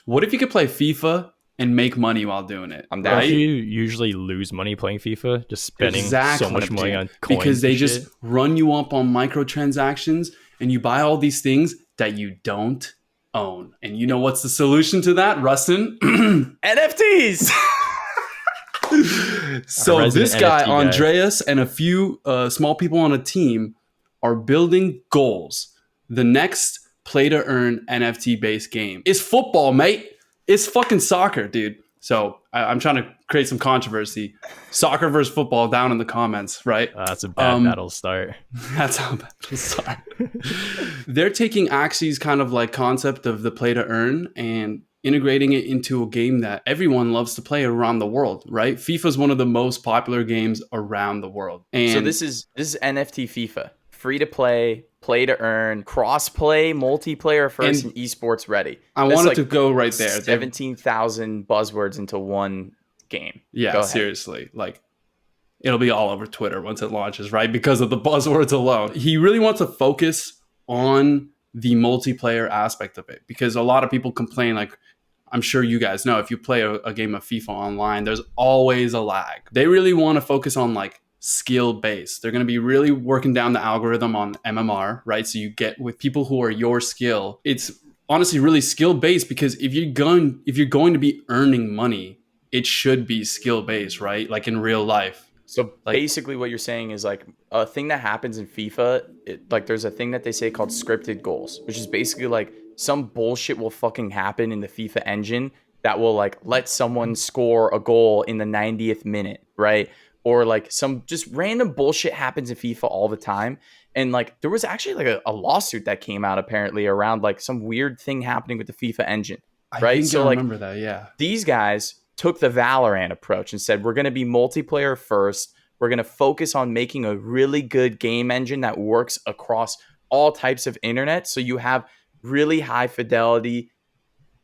What if you could play FIFA and make money while doing it, I'm Don't down. you right? usually lose money playing FIFA? Just spending so Exactly, much money dude. on Because coins and they just shit? run you up on microtransactions and you buy all these things that you don't own. And you know what's the solution to that, Rustin? NFTs. Our So resident this guy, NFT guy. Andreas, and a few small people on a team are building goals. The next play to earn NFT based game is football, mate. It's fucking soccer, dude. So I'm trying to create some controversy. Soccer versus football down in the comments, right? That's a bad Um, battle start. that's how bad it'll start. They're taking Axie's kind of like concept of the play to earn and integrating it into a game that everyone loves to play around the world, right? FIFA is one of the most popular games around the world. So And this is NFT FIFA, free to play, play to earn, cross play, multiplayer first, and and esports ready. I That's wanted to like go right there. 17,000 buzzwords into one game. Yeah, Go ahead. seriously. Like it'll be all over Twitter once it launches, right? Because of the buzzwords alone. He really wants to focus on the multiplayer aspect of it because a lot of people complain like I'm sure you guys know if you play a game of FIFA online, there's always a lag. They really want to focus on like skill based. They're going to be really working down the algorithm on MMR, right? So you get with people who are your skill. It's honestly really skill based because if you're going to be earning money, it should be skill based, right? Like in real life. So Like basically, what you're saying is like a thing that happens in FIFA. Like there's a thing that they say called scripted goals, which is basically like some bullshit will fucking happen in the FIFA engine that will like let someone score a goal in the 90th minute, right? Or like some just random bullshit happens in FIFA all the time. And like there was actually like a lawsuit that came out apparently around like some weird thing happening with the FIFA engine, I right? think I So like remember that, yeah. these guys took the Valorant approach and said, we're going to be multiplayer first. We're going to focus on making a really good game engine that works across all types of internet. So you have really high fidelity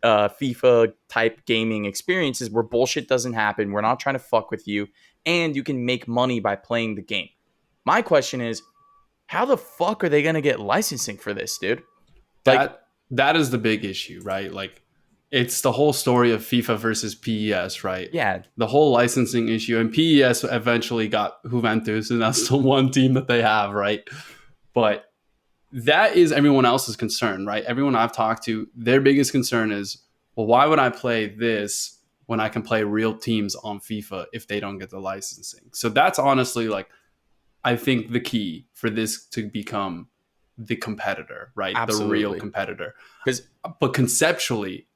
FIFA type gaming experiences where bullshit doesn't happen. We're not trying to fuck with you. And you can make money by playing the game. My question is, how the fuck are they going to get licensing for this, dude? Like, That is the big issue, right? Like it's the whole story of FIFA versus PES, right? yeah, The whole licensing issue, and PES eventually got Juventus, and that's the one team that they have, right? But that is everyone else's concern, right? Everyone I've talked to, their biggest concern is, well, why would I play this when I can play real teams on FIFA if they don't get the licensing? So that's honestly like I think the key for this to become the competitor, right? The real absolutely. competitor. Because But conceptually,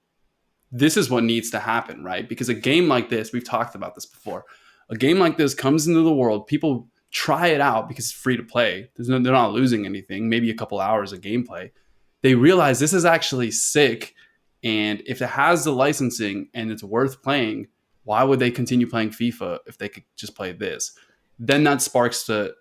this is what needs to happen, right? Because a game like this, we've talked about this before. A game like this comes into the world, people try it out because it's free to play. They're not losing anything, maybe a couple hours of gameplay. They realize this is actually sick. And if it has the licensing and it's worth playing, why would they continue playing FIFA if they could just play this? Then that sparks the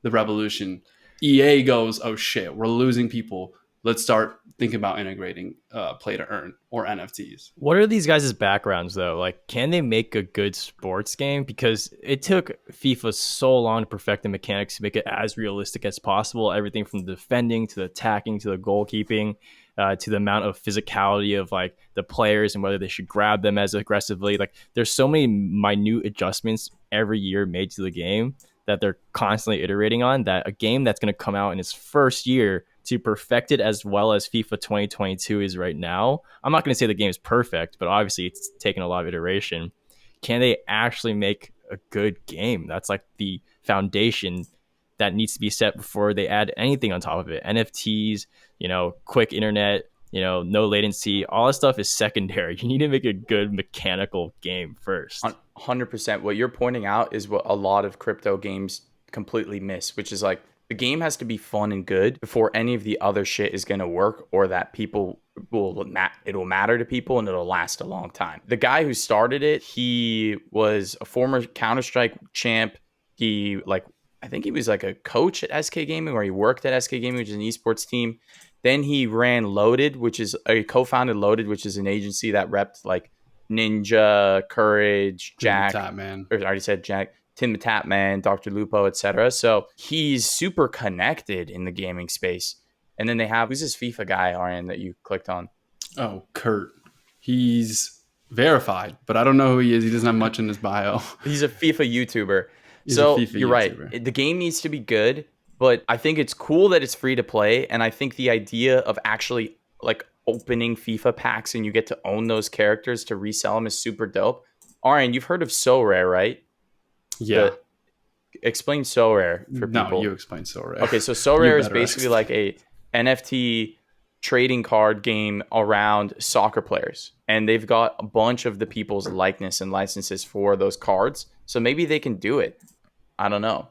revolution. EA goes, oh shit, we're losing people. Let's start thinking about integrating play to earn or NFTs. What are these guys' backgrounds though? Like, can they make a good sports game? Because it took FIFA so long to perfect the mechanics to make it as realistic as possible. Everything from the defending to the attacking to the goalkeeping, to the amount of physicality of like the players and whether they should grab them as aggressively. Like, there's so many minute adjustments every year made to the game that they're constantly iterating on. That a game that's going to come out in its first year to perfect it as well as FIFA 2022 is right now. I'm not going to say the game is perfect, but obviously it's taken a lot of iteration. Can they actually make a good game? That's like the foundation that needs to be set before they add anything on top of it. NFTs, quick internet, no latency, all that stuff is secondary. You need to make a good mechanical game first. 100%. What you're pointing out is what a lot of crypto games completely miss, which is like the game has to be fun and good before any of the other shit is going to work or that people it'll matter to people and it'll last a long time. The guy who started it, he was a former Counter-Strike champ. He like I think he was like a coach at SK Gaming or he worked at SK Gaming, which is an esports team. Then he ran Loaded, which is a co-founded Loaded, which is an agency that repped like Ninja, Courage, Jack, Tap man. or I already said Jack, Tim the Tapman, Dr. Lupo, etc. So he's super connected in the gaming space. And then they have who's this FIFA guy, Arian, that you clicked on? Oh, Kurt. He's verified, but I don't know who he is. He doesn't have much in his bio. He's a FIFA YouTuber. He's a So FIFA you're right. YouTuber. The game needs to be good, but I think it's cool that it's free to play. And I think the idea of actually like opening FIFA packs and you get to own those characters to resell them is super dope. Arian, you've heard of So Rare, right? Yeah. Explain So Rare for No, people. you explain So Rare. Okay, so So You Rare is better basically explain. like a NFT trading card game around soccer players. And they've got a bunch of the people's likeness and licenses for those cards. So maybe they can do it. I don't know.